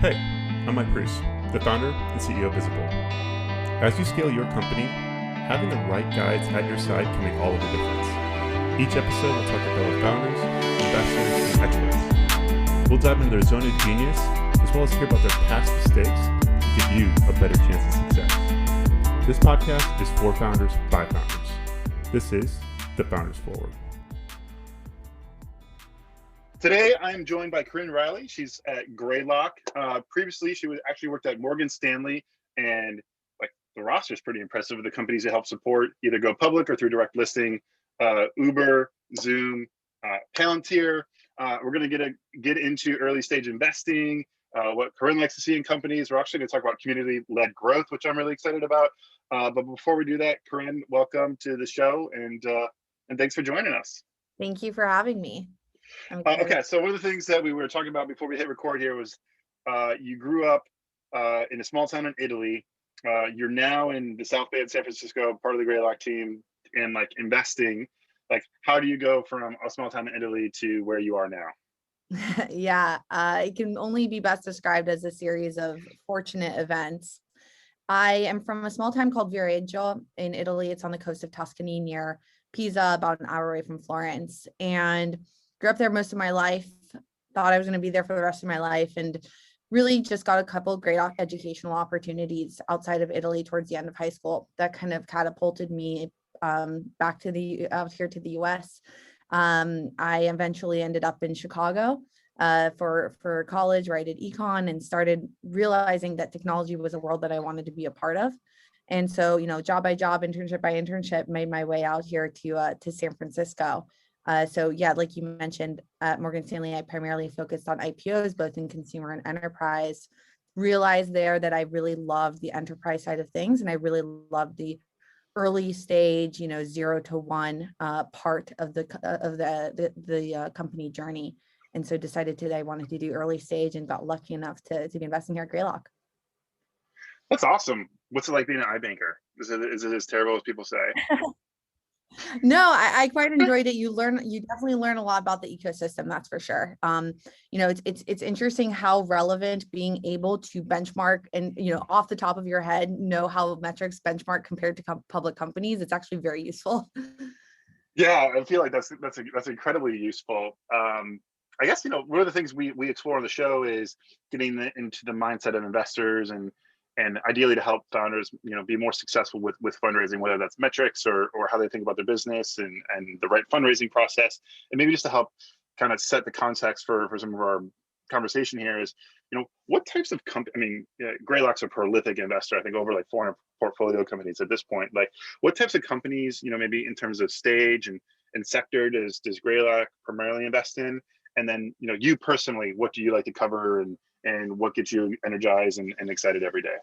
Hey, I'm Mike Priest, the founder and CEO of Visible. As you scale your company, having the right guides at your side can make all of the difference. Each episode will talk to fellow founders, investors, and experts. We'll dive into their zone of genius, as well as hear about their past mistakes to give you a better chance of success. This podcast is for founders by founders. This is The Founders Forward. Today, I'm joined by Corinne Riley. She's at Greylock. Previously, she actually worked at Morgan Stanley, and the roster is pretty impressive of the companies that help support either go public or through direct listing. Uber, Zoom, Palantir. We're going to get into early stage investing, what Corinne likes to see in companies. We're actually going to talk about community-led growth, which I'm really excited about. But before we do that, Corinne, welcome to the show, and thanks for joining us. Thank you for having me. Okay, so one of the things that we were talking about before we hit record here was you grew up in a small town in Italy. You're now in the South Bay of San Francisco, part of the Greylock team, and investing. How do you go from a small town in Italy to where you are now? Yeah, it can only be best described as a series of fortunate events. I am from a small town called Viareggio in Italy. It's on the coast of Tuscany near Pisa, about an hour away from Florence, and grew up there most of my life, thought I was going to be there for the rest of my life, and really just got a couple of great educational opportunities outside of Italy towards the end of high school that kind of catapulted me back to out here to the US. I eventually ended up in Chicago for college, where I did econ and started realizing that technology was a world that I wanted to be a part of. And so, job by job, internship by internship, made my way out here to San Francisco. So yeah, like you mentioned, at Morgan Stanley, I primarily focused on IPOs, both in consumer and enterprise. Realized there that I really loved the enterprise side of things, and I really loved the early stage, 0 to 1 part of the company journey. And so decided that I wanted to do early stage, and got lucky enough to be investing here at Greylock. That's awesome. What's it like being an iBanker? Is it as terrible as people say? No, I quite enjoyed it. You definitely learn a lot about the ecosystem, that's for sure. It's interesting how relevant being able to benchmark and, off the top of your head, know how metrics benchmark compared to public companies. It's actually very useful. Yeah, I feel like that's incredibly useful. I guess, one of the things we explore on the show is getting into the mindset of investors and ideally to help founders, be more successful with fundraising, whether that's metrics or how they think about their business and the right fundraising process. And maybe just to help kind of set the context for some of our conversation here is, what types of Greylock's a prolific investor, I think over 400 portfolio companies at this point. What types of companies, maybe in terms of stage and sector does Greylock primarily invest in? And then, you personally, what do you like to cover and what gets you energized and excited every day?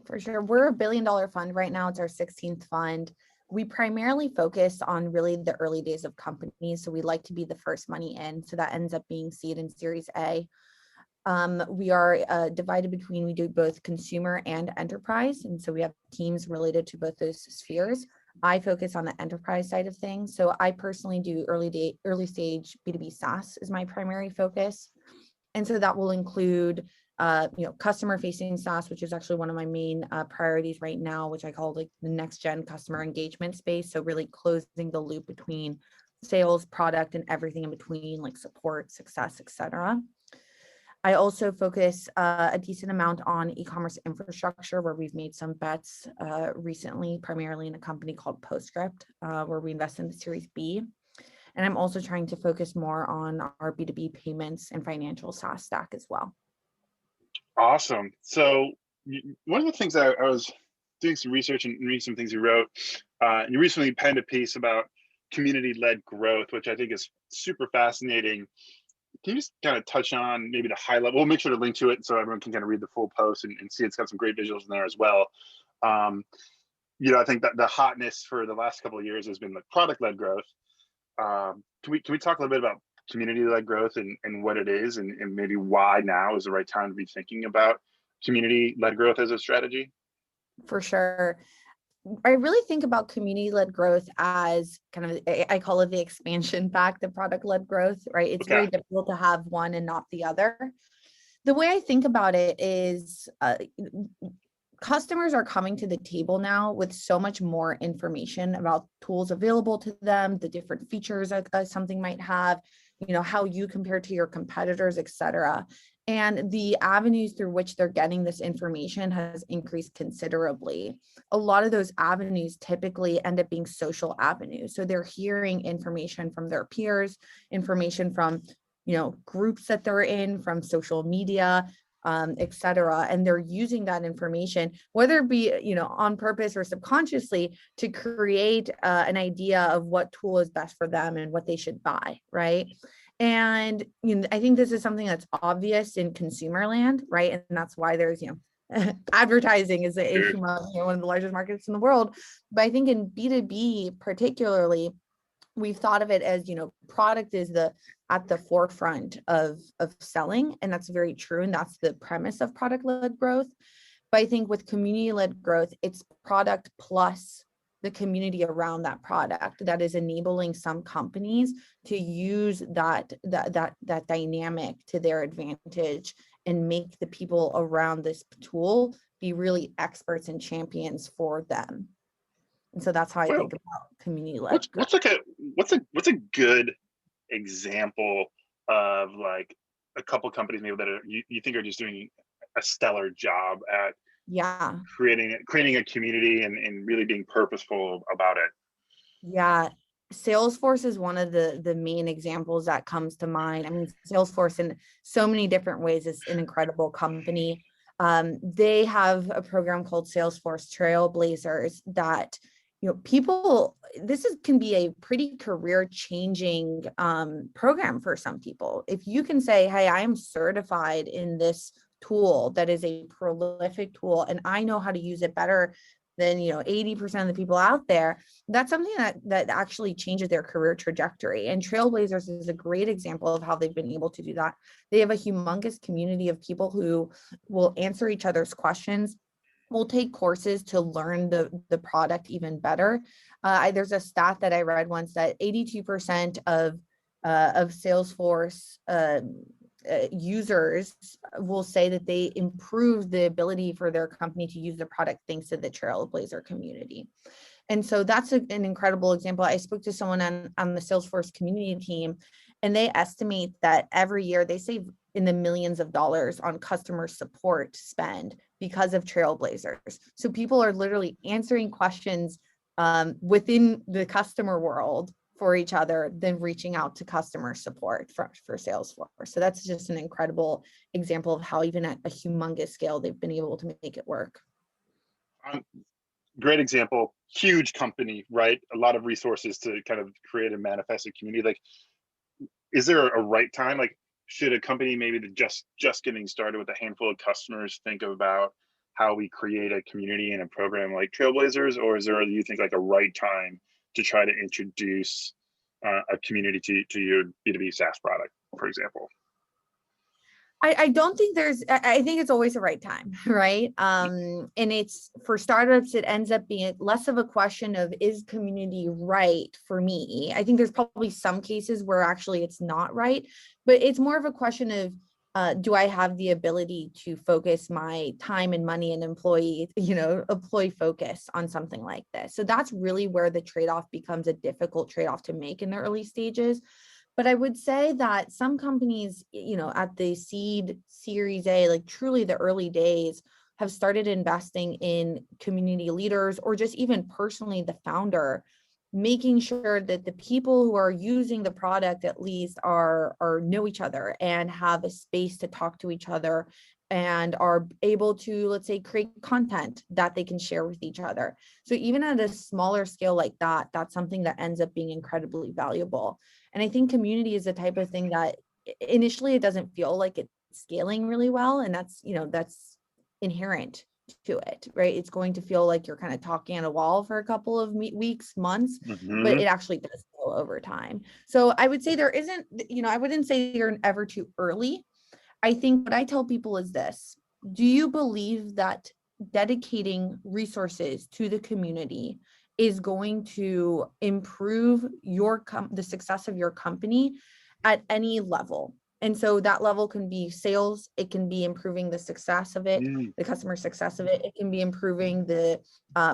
For sure. We're a $1 billion fund right now. It's our 16th fund. We primarily focus on really the early days of companies. So we like to be the first money in. So that ends up being seed and series A. We are divided between, we do both consumer and enterprise. And so we have teams related to both those spheres. I focus on the enterprise side of things. So I personally do early stage B2B SaaS is my primary focus. And so that will include, customer facing SaaS, which is actually one of my main priorities right now, which I call the next gen customer engagement space. So really closing the loop between sales, product, and everything in between, like support, success, etc. I also focus a decent amount on e-commerce infrastructure, where we've made some bets recently, primarily in a company called Postscript, where we invest in the Series B. And I'm also trying to focus more on our B2B payments and financial SaaS stack as well. Awesome. So one of the things I was doing some research and reading some things you wrote, you recently penned a piece about community-led growth, which I think is super fascinating. Can you just kind of touch on maybe the high level? We'll make sure to link to it so everyone can kind of read the full post and see it's got some great visuals in there as well. I think that the hotness for the last couple of years has been product-led growth. Can we talk a little bit about community-led growth and what it is and maybe why now is the right time to be thinking about community-led growth as a strategy? For sure. I really think about community-led growth as kind of, I call it the expansion pack, the product-led growth, right? It's very difficult to have one and not the other. The way I think about it is customers are coming to the table now with so much more information about tools available to them, the different features that something might have, how you compare to your competitors, et cetera. And the avenues through which they're getting this information has increased considerably. A lot of those avenues typically end up being social avenues. So they're hearing information from their peers, information from groups that they're in, from social media, et cetera. And they're using that information, whether it be, on purpose or subconsciously, to create an idea of what tool is best for them and what they should buy, right? And I think this is something that's obvious in consumer land, right? And that's why there's, advertising is one of the largest markets in the world. But I think in B2B particularly, we've thought of it as, product is at the forefront of selling. And that's very true. And that's the premise of product-led growth. But I think with community-led growth, it's product plus the community around that product that is enabling some companies to use that dynamic to their advantage and make the people around this tool be really experts and champions for them. And so that's how I think about community-led. What's a good example of like a couple companies maybe that you think are just doing a stellar job at creating a community and really being purposeful about it? Yeah. Salesforce is one of the main examples that comes to mind. I mean, Salesforce in so many different ways is an incredible company. They have a program called Salesforce Trailblazers that people, can be a pretty career changing program for some people. If you can say, hey, I am certified in this tool that is a prolific tool and I know how to use it better than 80% of the people out there, that's something that actually changes their career trajectory. And Trailblazers is a great example of how they've been able to do that. They have a humongous community of people who will answer each other's questions. We'll take courses to learn the product even better. There's a stat that I read once that 82% of Salesforce users will say that they improve the ability for their company to use the product thanks to the Trailblazer community. And so that's an incredible example. I spoke to someone on the Salesforce community team, and they estimate that every year they save in the millions of dollars on customer support spend because of Trailblazers. So people are literally answering questions within the customer world for each other, then reaching out to customer support for Salesforce. So that's just an incredible example of how even at a humongous scale, they've been able to make it work. Great example, huge company, right? A lot of resources to kind of create and manifest a community. Like, is there a right time? Like, should a company maybe just getting started with a handful of customers think about how we create a community and a program like Trailblazers, or is there, you think, like a right time to try to introduce a community to your B2B SaaS product, for example? I don't think I think it's always the right time, right? And it's, for startups, it ends up being less of a question of, is community right for me? I think there's probably some cases where actually it's not right, but it's more of a question of, do I have the ability to focus my time and money and employee focus on something like this? So that's really where the trade-off becomes a difficult trade-off to make in the early stages. But I would say that some companies, at the seed Series A, like truly the early days, have started investing in community leaders, or just even personally the founder, making sure that the people who are using the product at least are know each other and have a space to talk to each other and are able to, let's say, create content that they can share with each other. So even at a smaller scale like that, that's something that ends up being incredibly valuable. And I think community is the type of thing that initially it doesn't feel like it's scaling really well. And that's inherent to it, right? It's going to feel like you're kind of talking on a wall for a couple of weeks, months, but it actually does go over time. So I would say there isn't, I wouldn't say you're ever too early. I think what I tell people is this: do you believe that dedicating resources to the community is going to improve the success of your company at any level? And so that level can be sales, it can be improving the success of it, the customer success of it, it can be improving the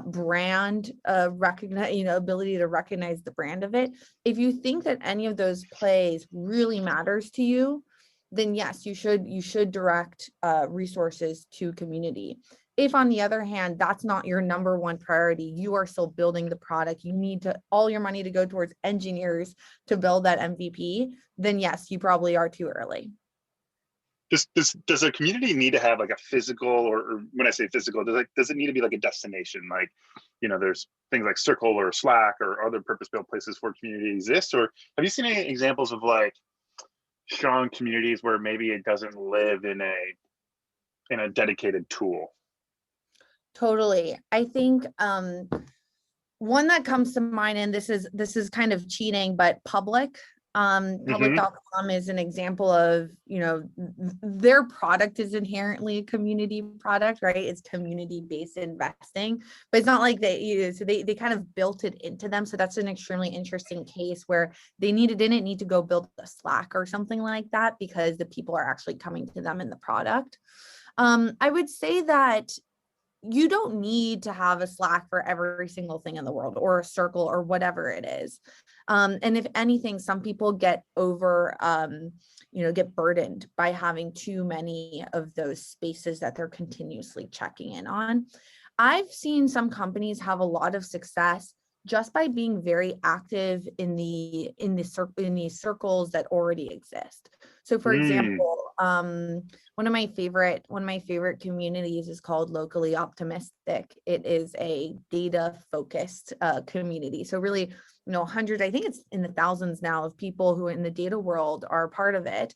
brand ability to recognize the brand of it. If you think that any of those plays really matters to you, then yes, you should direct resources to community. If on the other hand, that's not your number one priority, you are still building the product, you need all your money to go towards engineers to build that MVP, then yes, you probably are too early. Does a community need to have like a physical, or when I say physical, does it need to be like a destination? Like, there's things like Circle or Slack or other purpose-built places for community exist, or have you seen any examples of like strong communities where maybe it doesn't live in a dedicated tool? Totally. I think one that comes to mind, and this is kind of cheating, but public.com is an example of, their product is inherently a community product, right? It's community-based investing, but it's not like they kind of built it into them. So that's an extremely interesting case where they didn't need to go build a Slack or something like that because the people are actually coming to them in the product. I would say that you don't need to have a Slack for every single thing in the world, or a Circle, or whatever it is. And if anything, some people get get burdened by having too many of those spaces that they're continuously checking in on. I've seen some companies have a lot of success just by being very active in these circles that already exist. So for example, one of my favorite communities is called Locally Optimistic. It is a data focused community. So really, hundreds, I think it's in the thousands now, of people who in the data world are part of it.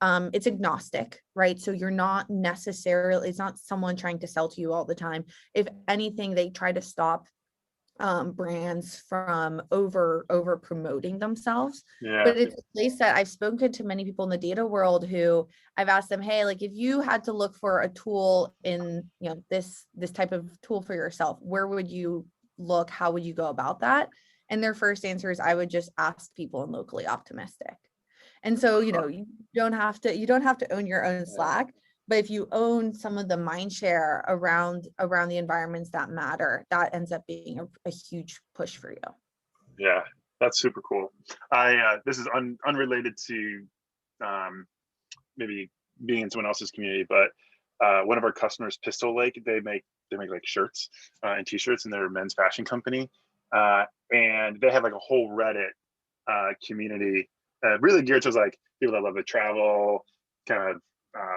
It's agnostic, right? So you're not necessarily, it's not someone trying to sell to you all the time. If anything, they try to stop brands from over promoting themselves. But it's a place that I've spoken to many people in the data world who I've asked them, hey, like if you had to look for a tool in this type of tool for yourself, where would you look? How would you go about that? And their first answer is, I would just ask people in Locally Optimistic. And so you don't have to own your own Slack. But if you own some of the mind share around the environments that matter, that ends up being a huge push for you. Yeah, that's super cool. This is unrelated to maybe being in someone else's community, but one of our customers, Pistol Lake, they make like shirts and t-shirts, and they're a men's fashion company, and they have like a whole Reddit community really geared towards like people that love to travel, kind of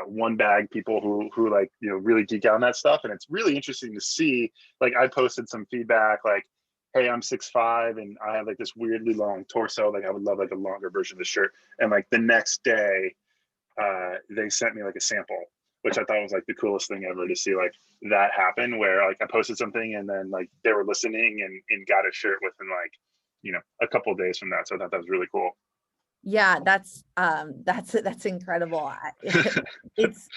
one bag people who like really geek out on that stuff. And it's really interesting to see, like I posted some feedback like, hey, I'm 6'5" and I have like this weirdly long torso, like I would love like a longer version of the shirt. And like the next day they sent me like a sample, which I thought was like the coolest thing ever to see like that happen, where like I posted something and then like they were listening and got a shirt within like a couple of days from that. So I thought that was really cool. Yeah, that's incredible. It's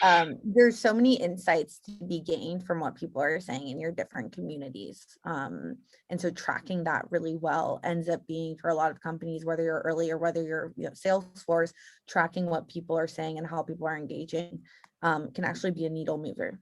there's so many insights to be gained from what people are saying in your different communities. And so tracking that really well ends up being, for a lot of companies, whether you're early or whether you're Salesforce, tracking what people are saying and how people are engaging can actually be a needle mover.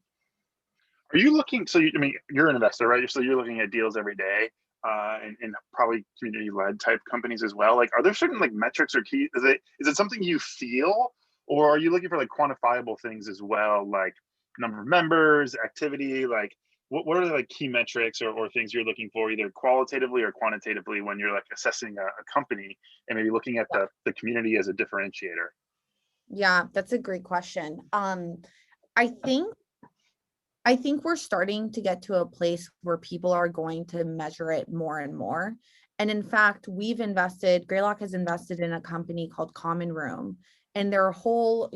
Are you looking, so you're an investor, right? So you're looking at deals every day. And probably community-led type companies as well. Like, are there certain like metrics or key? Is it something you feel, or are you looking for like quantifiable things as well, like number of members, activity? Like, what are the like key metrics or things you're looking for, either qualitatively or quantitatively, when you're like assessing a company and maybe looking at the community as a differentiator? Yeah, that's a great question. I think we're starting to get to a place where people are going to measure it more and more. And in fact, Greylock has invested in a company called Common Room, and their whole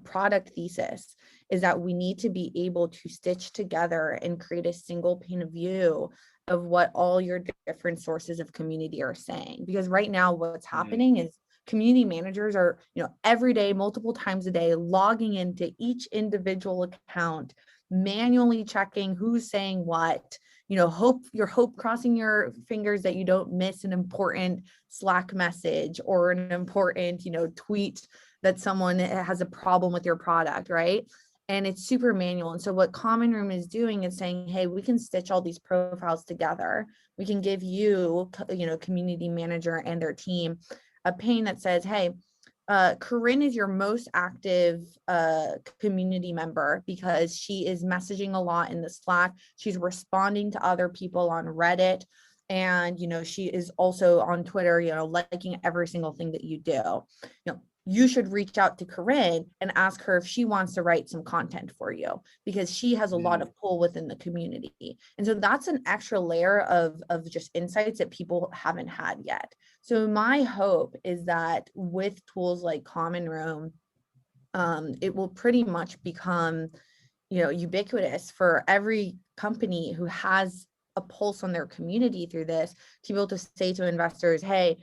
product thesis is that we need to be able to stitch together and create a single pane of view of what all your different sources of community are saying. Because right now what's happening is community managers are, every day, multiple times a day, logging into each individual account, manually checking who's saying what, hope crossing your fingers that you don't miss an important Slack message or an important, tweet that someone has a problem with your product, right? And it's super manual. And so what Common Room is doing is saying, hey, we can stitch all these profiles together. We can give you, community manager and their team a pane that says, hey, Corinne is your most active community member because she is messaging a lot in the Slack. She's responding to other people on Reddit. And, she is also on Twitter, liking every single thing that you do. You should reach out to Corinne and ask her if she wants to write some content for you because she has a lot of pull within the community. And so that's an extra layer of just insights that people haven't had yet. So my hope is that with tools like Common Room, it will pretty much become, ubiquitous for every company who has a pulse on their community through this to be able to say to investors, hey,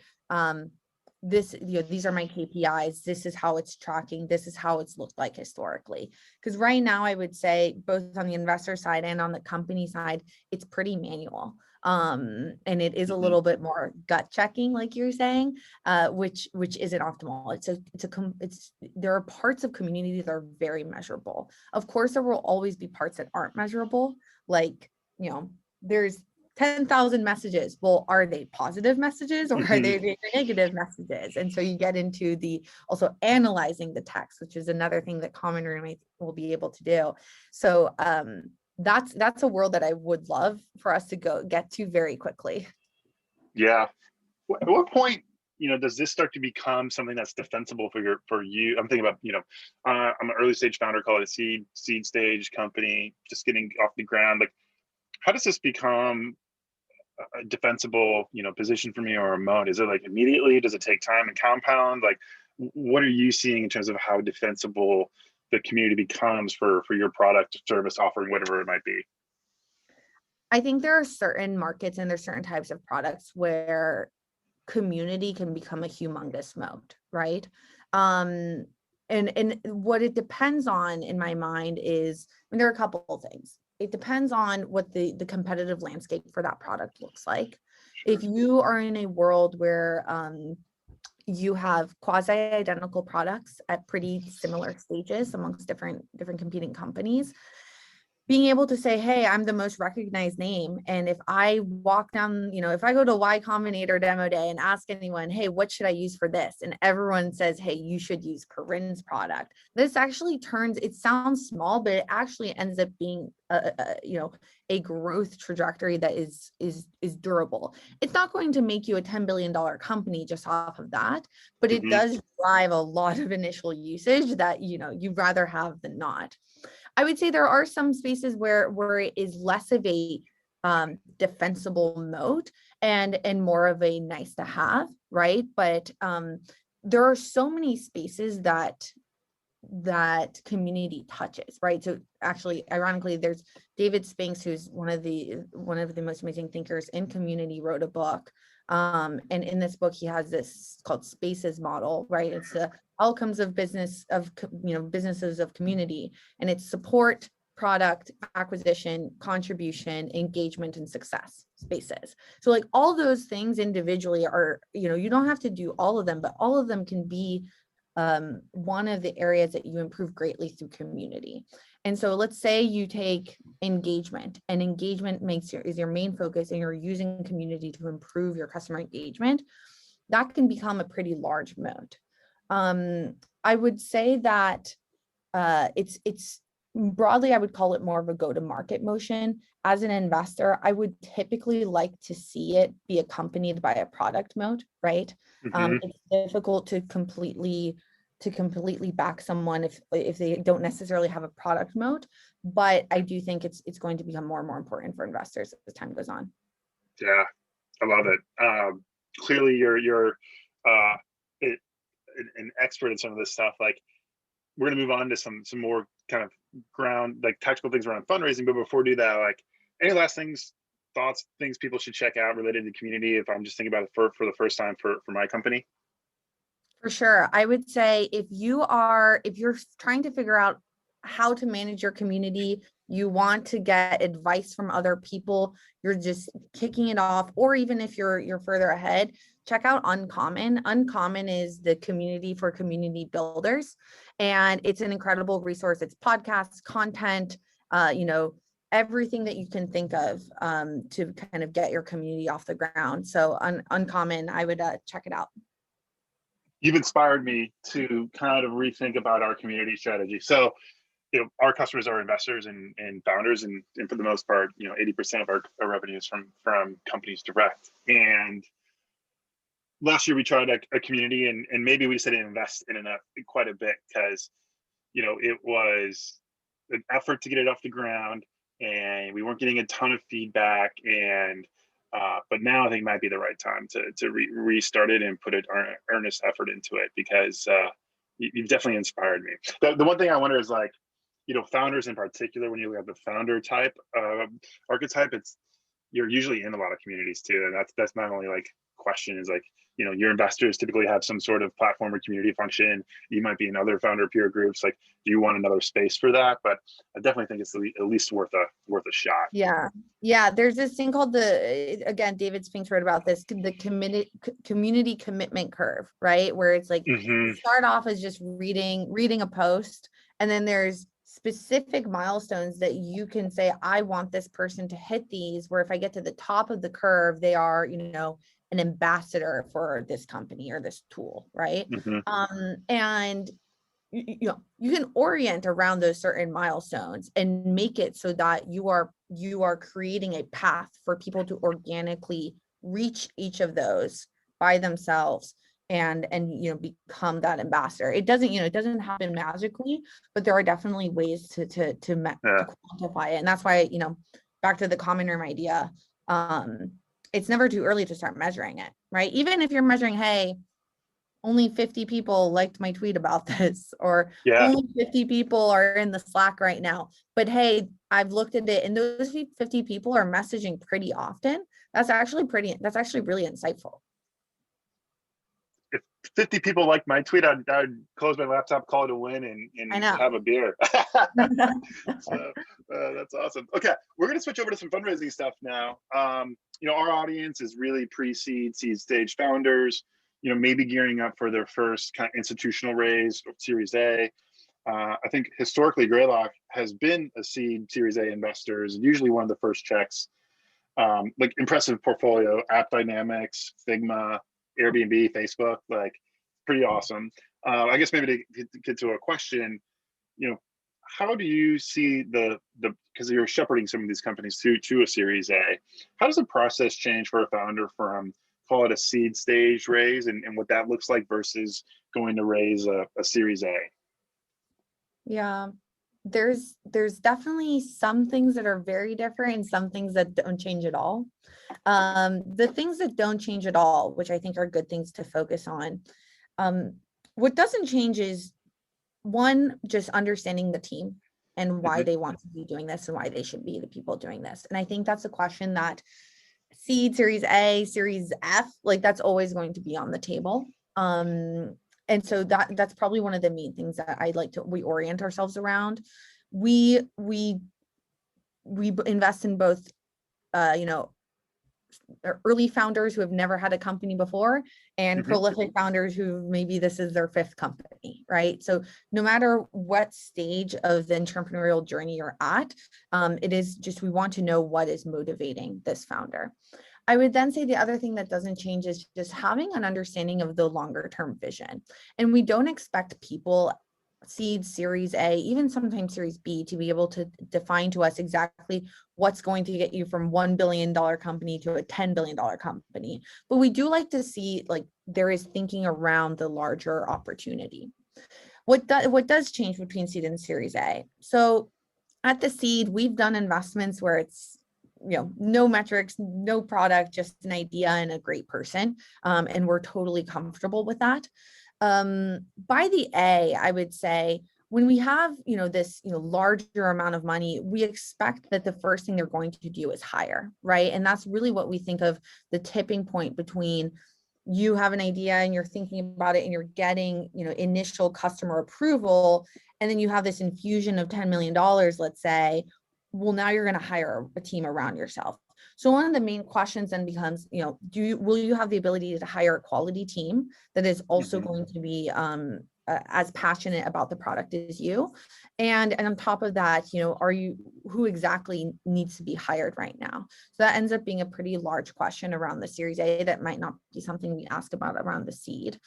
these are my KPIs. This is how it's tracking. This is how it's looked like historically. Because right now, I would say both on the investor side and on the company side, it's pretty manual. And it is a little bit more gut checking, like you're saying, which isn't optimal. There are parts of community that are very measurable. Of course, there will always be parts that aren't measurable. Like, there's 10,000 messages. Well, are they positive messages or are they negative messages? And so you get into the also analyzing the text, which is another thing that Common Room will be able to do. So that's a world that I would love for us to get to very quickly. Yeah. At what point, does this start to become something that's defensible for you? I'm thinking about, I'm an early stage founder, call it a seed stage company, just getting off the ground. Like, how does this become a defensible, position for me or a moat? Is it like immediately? Does it take time and compound? Like, what are you seeing in terms of how defensible the community becomes for your product, service, offering, whatever it might be? I think there are certain markets and there's certain types of products where community can become a humongous moat, right? And what it depends on, in my mind, is there are a couple of things. It depends on what the competitive landscape for that product looks like. Sure. If you are in a world where you have quasi-identical products at pretty similar stages amongst different competing companies, being able to say, hey, I'm the most recognized name. And if I walk down, if I go to Y Combinator demo day and ask anyone, hey, what should I use for this? And everyone says, hey, you should use Corinne's product. This actually it sounds small, but it actually ends up being a growth trajectory that is durable. It's not going to make you a $10 billion company just off of that, but it does drive a lot of initial usage that, you'd rather have than not. I would say there are some spaces where it is less of a defensible moat and more of a nice to have, right? But there are so many spaces that community touches, right? So actually, ironically, there's David Spinks, who's one of the most amazing thinkers in community, wrote a book. And in this book, he has this called Spaces model, right? It's the outcomes of businesses of community, and it's support, product, acquisition, contribution, engagement, and success spaces. So like all those things individually are, you don't have to do all of them, but all of them can be one of the areas that you improve greatly through community. And so let's say you take engagement, and engagement is your main focus, and you're using community to improve your customer engagement. That can become a pretty large moat. I would say that it's broadly, I would call it more of a go-to-market motion. As an investor, I would typically like to see it be accompanied by a product moat, right? It's difficult to completely back someone if they don't necessarily have a product moat, but I do think it's going to become more and more important for investors as time goes on. Yeah, I love it. Clearly, you're an expert in some of this stuff. Like, we're going to move on to some more kind of ground, like tactical things around fundraising. But before we do that, like, any last thoughts, things people should check out related to community if I'm just thinking about it for the first time for my company? For sure. I would say if you're trying to figure out how to manage your community, you want to get advice from other people, you're just kicking it off, or even if you're further ahead, check out Uncommon. Uncommon is the community for community builders, and it's an incredible resource. It's podcasts, content, everything that you can think of to kind of get your community off the ground. So Uncommon, I would check it out. You've inspired me to kind of rethink about our community strategy. So, our customers are investors and founders, and for the most part, 80% of our revenue is from companies direct. And last year we tried a community, and maybe we just didn't invest in enough quite a bit, because it was an effort to get it off the ground, and we weren't getting a ton of feedback. And but now I think might be the right time to restart it and put an earnest effort into it, because you've definitely inspired me. The one thing I wonder is, like, founders in particular, when you look at the founder type archetype, you're usually in a lot of communities too. And that's my only question is, your investors typically have some sort of platform or community function. You might be in other founder peer groups. Do you want another space for that? But I definitely think it's at least worth a shot. Yeah. There's this thing called again, David Spinks wrote about this, the community commitment curve, right? Where it's you start off as just reading a post, and then there's specific milestones that you can say, I want this person to hit these, where if I get to the top of the curve, they are, an ambassador for this company or this tool, right? And you can orient around those certain milestones and make it so that you are creating a path for people to organically reach each of those by themselves and become that ambassador. It doesn't happen magically, but there are definitely ways to quantify it. And that's why, back to the common room idea, it's never too early to start measuring it, right? Even if you're measuring, hey, only 50 people liked my tweet about this, or only 50 people are in the Slack right now, but hey, I've looked at it and those 50 people are messaging pretty often. That's actually really insightful. If 50 people like my tweet, I'd close my laptop, call it a win, and have a beer. So that's awesome. Okay, we're going to switch over to some fundraising stuff now. Our audience is really pre-seed, seed stage founders, maybe gearing up for their first kind of institutional raise or Series A. I think historically Greylock has been a seed Series A investors, usually one of the first checks. Impressive portfolio, App Dynamics, Figma, Airbnb, Facebook, pretty awesome. I guess maybe to get to a question, how do you see because you're shepherding some of these companies to a Series A, how does the process change for a founder from, call it a seed stage raise, and what that looks like versus going to raise a Series A? Yeah, there's definitely some things that are very different and some things that don't change at all. The things that don't change at all, which I think are good things to focus on, what doesn't change is, one, just understanding the team and why they want to be doing this and why they should be the people doing this. And I think that's a question that seed, Series A, Series F, that's always going to be on the table. And so that's probably one of the main things that we orient ourselves around. We invest in both, early founders who have never had a company before, and prolific founders who maybe this is their fifth company, right? So no matter what stage of the entrepreneurial journey you're at, it is just, we want to know what is motivating this founder. I would then say the other thing that doesn't change is just having an understanding of the longer term vision. And we don't expect people, seed, Series A, even sometimes Series B, to be able to define to us exactly what's going to get you from $1 billion company to a $10 billion company. But we do like to see there is thinking around the larger opportunity. What does change between seed and Series A? So at the seed, we've done investments where it's no metrics, no product, just an idea and a great person. And we're totally comfortable with that. By the A, I would say, when we have, this, larger amount of money, we expect that the first thing they're going to do is hire, right? And that's really what we think of the tipping point between you have an idea and you're thinking about it and you're getting, initial customer approval, and then you have this infusion of $10 million, let's say, well, now you're going to hire a team around yourself. So one of the main questions then becomes, will you have the ability to hire a quality team that is also going to be as passionate about the product as you? And on top of that, who exactly needs to be hired right now? So that ends up being a pretty large question around the Series A that might not be something we ask about around the seed.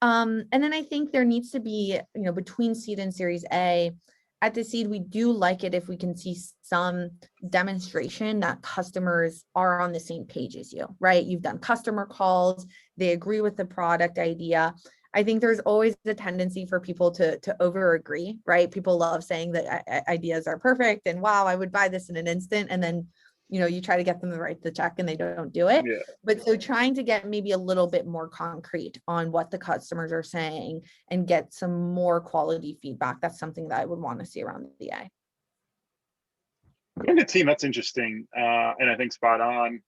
And then I think there needs to be, between seed and Series A, at the seed, we do like it if we can see some demonstration that customers are on the same page as you, right? You've done customer calls, they agree with the product idea. I think there's always a tendency for people to over agree, right? People love saying that ideas are perfect and wow, I would buy this in an instant. And then, you try to get them to write the check and they don't do it. Yeah. But so trying to get maybe a little bit more concrete on what the customers are saying and get some more quality feedback. That's something that I would want to see around the A. In the team, that's interesting. And I think spot on.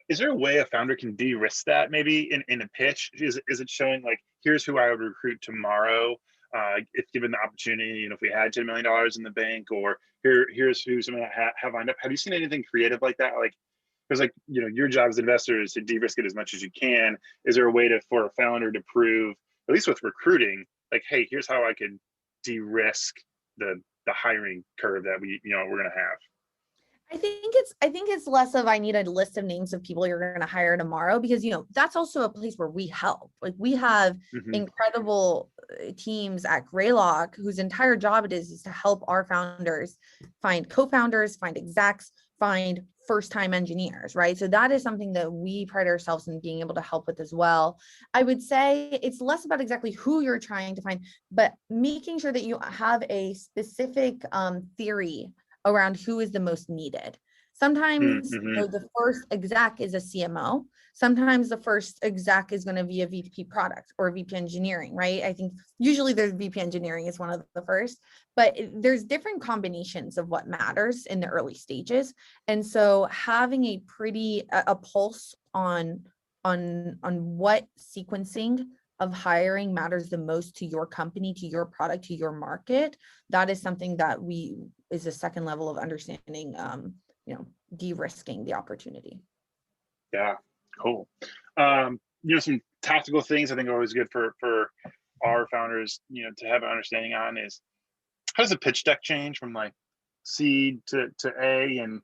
Is there a way a founder can de-risk that maybe in a pitch? Is it showing like, here's who I would recruit tomorrow if given the opportunity, and if we had $10 million in the bank, or here's who's going to have lined up? Have you seen anything creative like that? Like, because like, your job as an investor is to de-risk it as much as you can. Is there a way for a founder to prove, at least with recruiting, like, hey, here's how I could de-risk the hiring curve that we're going to have? I think it's less of I need a list of names of people you're going to hire tomorrow, because that's also a place where we help. Like, we have incredible teams at Greylock whose entire job it is to help our founders find co-founders, find execs, find first-time engineers, right? So that is something that we pride ourselves in being able to help with as well. I would say it's less about exactly who you're trying to find, but making sure that you have a specific theory around who is the most needed. Sometimes the first exec is a CMO. Sometimes the first exec is going to be a VP product or VP engineering, right? I think usually there's VP engineering is one of the first, but there's different combinations of what matters in the early stages. And so having a pulse on what sequencing of hiring matters the most to your company, to your product, to your market, that is something that is a second level of understanding, de-risking the opportunity. Yeah, cool. Some tactical things I think are always good for our founders, to have an understanding on is, how does the pitch deck change from like seed to A? And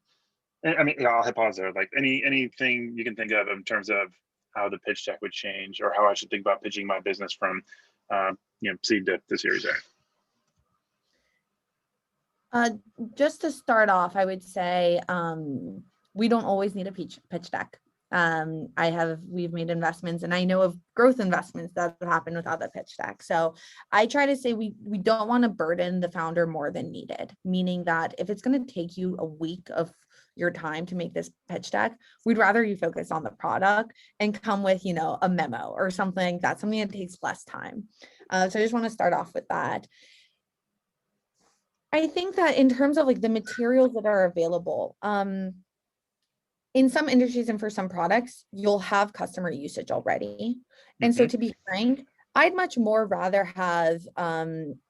I mean, I'll hit pause there. Like anything you can think of in terms of how the pitch deck would change, or how I should think about pitching my business from seed to Series A. Just to start off, I would say we don't always need a pitch deck. We've made investments, and I know of growth investments that have happened without the pitch deck. So I try to say we don't want to burden the founder more than needed, meaning that if it's going to take you a week of your time to make this pitch deck, we'd rather you focus on the product and come with, a memo or something like that, something that takes less time. So I just want to start off with that. I think that in terms of like the materials that are available, in some industries and for some products, you'll have customer usage already. And so to be frank, I'd much more rather have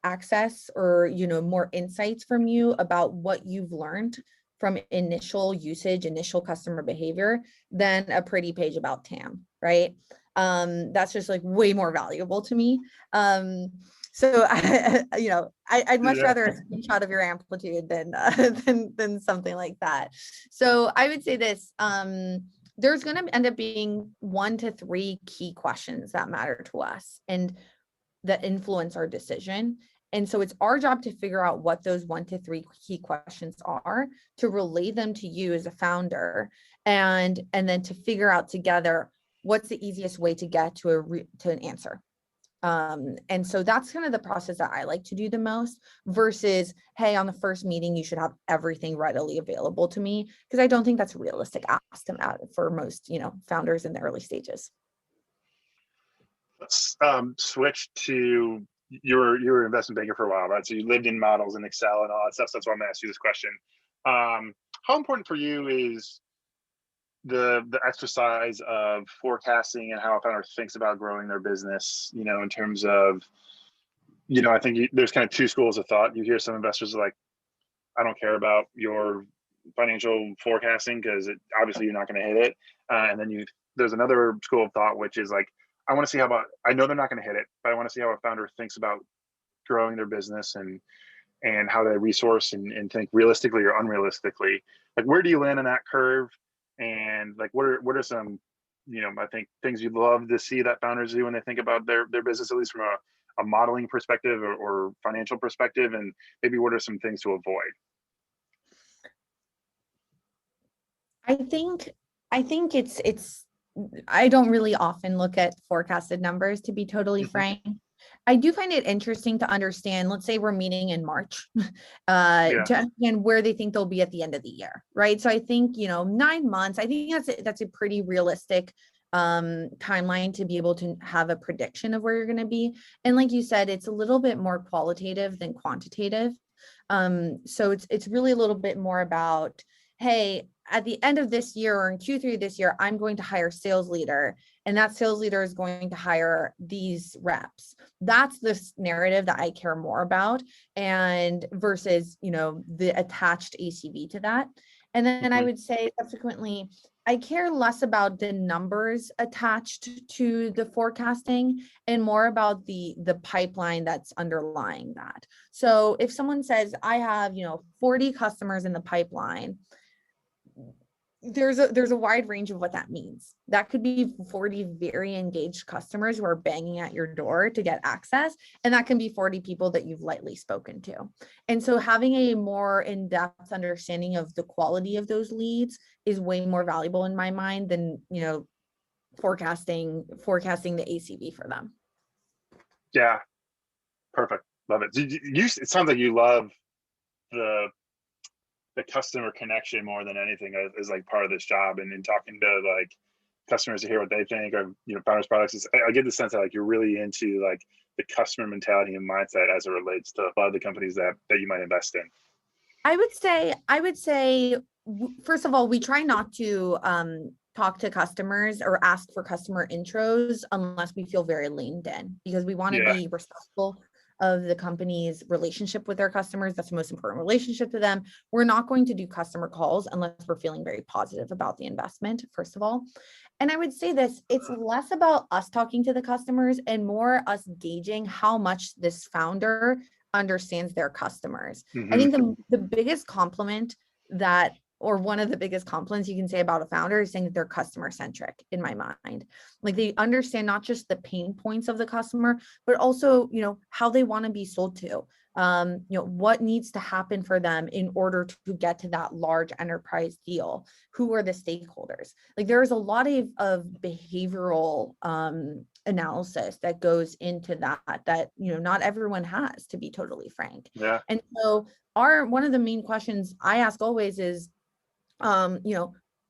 access or, more insights from you about what you've learned from initial usage, initial customer behavior, than a pretty page about TAM, right? That's just like way more valuable to me. So I'd much rather a screenshot of your amplitude than something like that. So I would say this, there's going to end up being 1 to 3 key questions that matter to us and that influence our decision. And so it's our job to figure out what those 1 to 3 key questions are, to relay them to you as a founder, and then to figure out together what's the easiest way to get to an answer. And so that's kind of the process that I like to do the most, versus, hey, on the first meeting, you should have everything readily available to me, because I don't think that's realistic ask them out for most, founders in the early stages. Let's switch to your investment banker for a while, right? So you lived in models and Excel and all that stuff. So that's why I'm gonna ask you this question. How important for you is the exercise of forecasting, and how a founder thinks about growing their business, in terms of I think there's kind of two schools of thought. You hear some investors are like, I don't care about your financial forecasting because obviously you're not going to hit it. And then there's another school of thought, which is like, I want to see I know they're not going to hit it, but I want to see how a founder thinks about growing their business and how they resource and think realistically or unrealistically. Like, where do you land on that curve? And like, what are some, I think things you'd love to see that founders do when they think about their business, at least from a modeling perspective or financial perspective, and maybe what are some things to avoid? I think it's I don't really often look at forecasted numbers, to be totally frank. I do find it interesting to understand, let's say we're meeting in March, to understand where they think they'll be at the end of the year, right? So I think, 9 months, I think that's a pretty realistic timeline to be able to have a prediction of where you're going to be. And like you said, it's a little bit more qualitative than quantitative. So it's really a little bit more about, hey, at the end of this year or in Q3 this year, I'm going to hire a sales leader, and that sales leader is going to hire these reps. That's the narrative that I care more about, and versus, the attached ACV to that. And then I would say subsequently, I care less about the numbers attached to the forecasting and more about the pipeline that's underlying that. So if someone says, I have, 40 customers in the pipeline, there's a wide range of what that means. That could be 40 very engaged customers who are banging at your door to get access. And that can be 40 people that you've lightly spoken to. And so having a more in-depth understanding of the quality of those leads is way more valuable in my mind than, forecasting the ACV for them. Yeah. Perfect. Love it. It sounds like you love the customer connection more than anything is like part of this job, and in talking to like customers to hear what they think of founders products. I get the sense that like you're really into like the customer mentality and mindset as it relates to a lot of the companies that you might invest in. I would say first of all, we try not to talk to customers or ask for customer intros unless we feel very leaned in, because we want to be respectful of the company's relationship with their customers. That's the most important relationship to them. We're not going to do customer calls unless we're feeling very positive about the investment, first of all. And I would say this, it's less about us talking to the customers and more us gauging how much this founder understands their customers. I think the biggest compliment or one of the biggest compliments you can say about a founder is saying that they're customer centric, in my mind. Like, they understand not just the pain points of the customer, but also, how they want to be sold to, what needs to happen for them in order to get to that large enterprise deal. Who are the stakeholders? Like, there is a lot of behavioral analysis that goes into that not everyone has, to be totally frank. Yeah. And so one of the main questions I ask always is,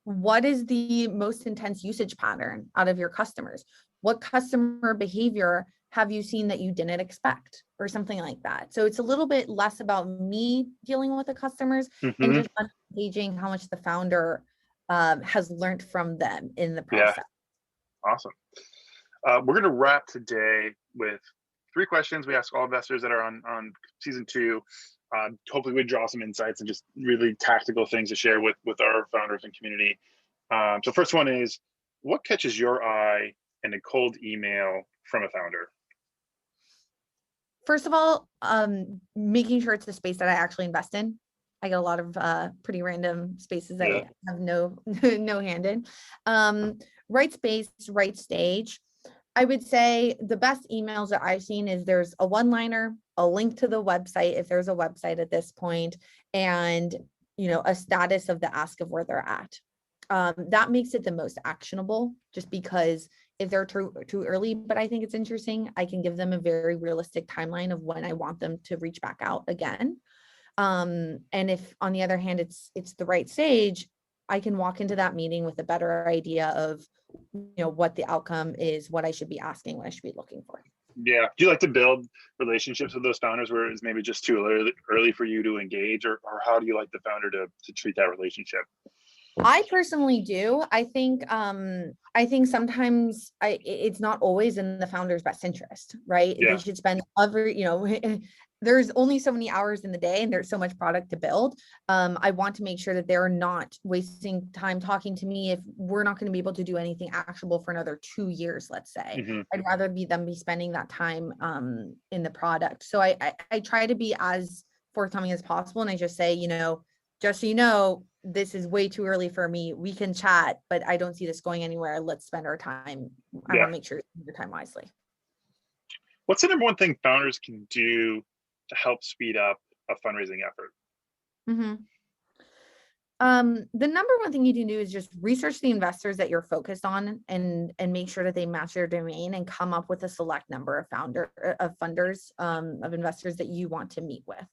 what is the most intense usage pattern out of your customers? What customer behavior have you seen that you didn't expect, or something like that? So it's a little bit less about me dealing with the customers and just engaging how much the founder has learned from them in the process. Yeah. Awesome. We're going to wrap today with 3 questions we ask all investors that are on season 2. Hopefully we draw some insights and just really tactical things to share with our founders and community. So first one is, what catches your eye in a cold email from a founder? First of all, making sure it's a space that I actually invest in. I get a lot of pretty random spaces that I have no hand in. Right space, right stage. I would say the best emails that I've seen is there's a one-liner, a link to the website, if there's a website at this point, and a status of the ask of where they're at. That makes it the most actionable, just because if they're too early, but I think it's interesting, I can give them a very realistic timeline of when I want them to reach back out again. And if on the other hand, it's the right stage, I can walk into that meeting with a better idea of what the outcome is, what I should be asking, what I should be looking for. Yeah. Do you like to build relationships with those founders where it's maybe just too early for you to engage, or how do you like the founder to treat that relationship? I personally do. I think sometimes it's not always in the founder's best interest, right? Yeah. They should spend there's only so many hours in the day and there's so much product to build. I want to make sure that they're not wasting time talking to me if we're not going to be able to do anything actionable for another 2 years, let's say. Mm-hmm. I'd rather them be spending that time in the product. So I try to be as forthcoming as possible. And I just say, just so you know, this is way too early for me. We can chat, but I don't see this going anywhere. Let's spend our time. I want to make sure you spend your time wisely. What's the number one thing founders can do to help speed up a fundraising effort? Mm-hmm. The number one thing you can do is just research the investors that you're focused on and make sure that they match their domain and come up with a select number of funders, of investors that you want to meet with,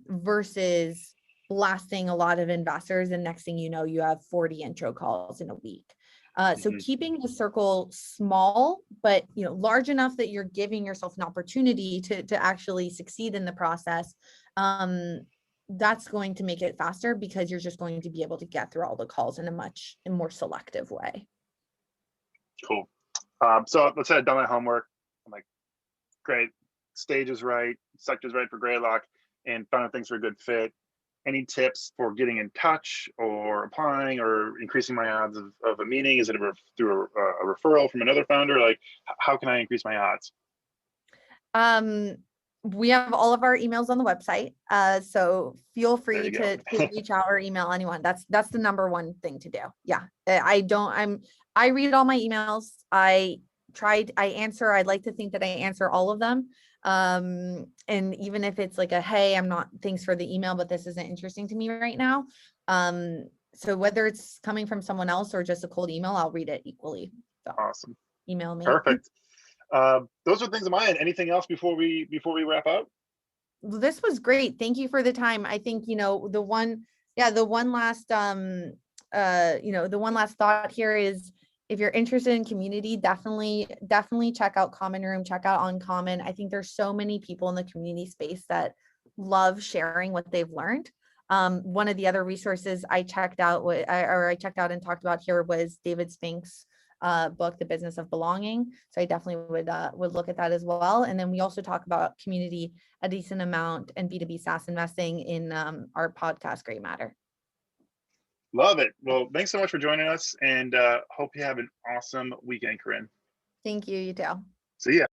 versus blasting a lot of investors. And next thing you know, you have 40 intro calls in a week. So keeping the circle small, but large enough that you're giving yourself an opportunity to actually succeed in the process. That's going to make it faster because you're just going to be able to get through all the calls in a much more selective way. Cool. So let's say I've done my homework. I'm like, great, stage is right, sector's right for Greylock, and found things for a good fit. Any tips for getting in touch or applying or increasing my odds of a meeting? Is it through a referral from another founder? Like, how can I increase my odds? We have all of our emails on the website. So feel free to reach out or email anyone. That's the number one thing to do. Yeah. I read all my emails. I answer. I'd like to think that I answer all of them. And even if it's like hey, thanks for the email, but this isn't interesting to me right now. So whether it's coming from someone else or just a cold email, I'll read it equally. So awesome. Email me. Perfect. Those are things of mine. Anything else before we wrap up? This was great. Thank you for the time. I think, the one last thought here is, if you're interested in community, definitely check out Common Room, check out Uncommon. I think there's so many people in the community space that love sharing what they've learned. One of the other resources I checked out and talked about here was David Spink's book, The Business of Belonging. So I definitely would look at that as well. And then we also talk about community a decent amount and B2B SaaS investing in our podcast, Great Matter. Love it. Well, thanks so much for joining us, and hope you have an awesome weekend, Corinne. Thank you. You too. See ya.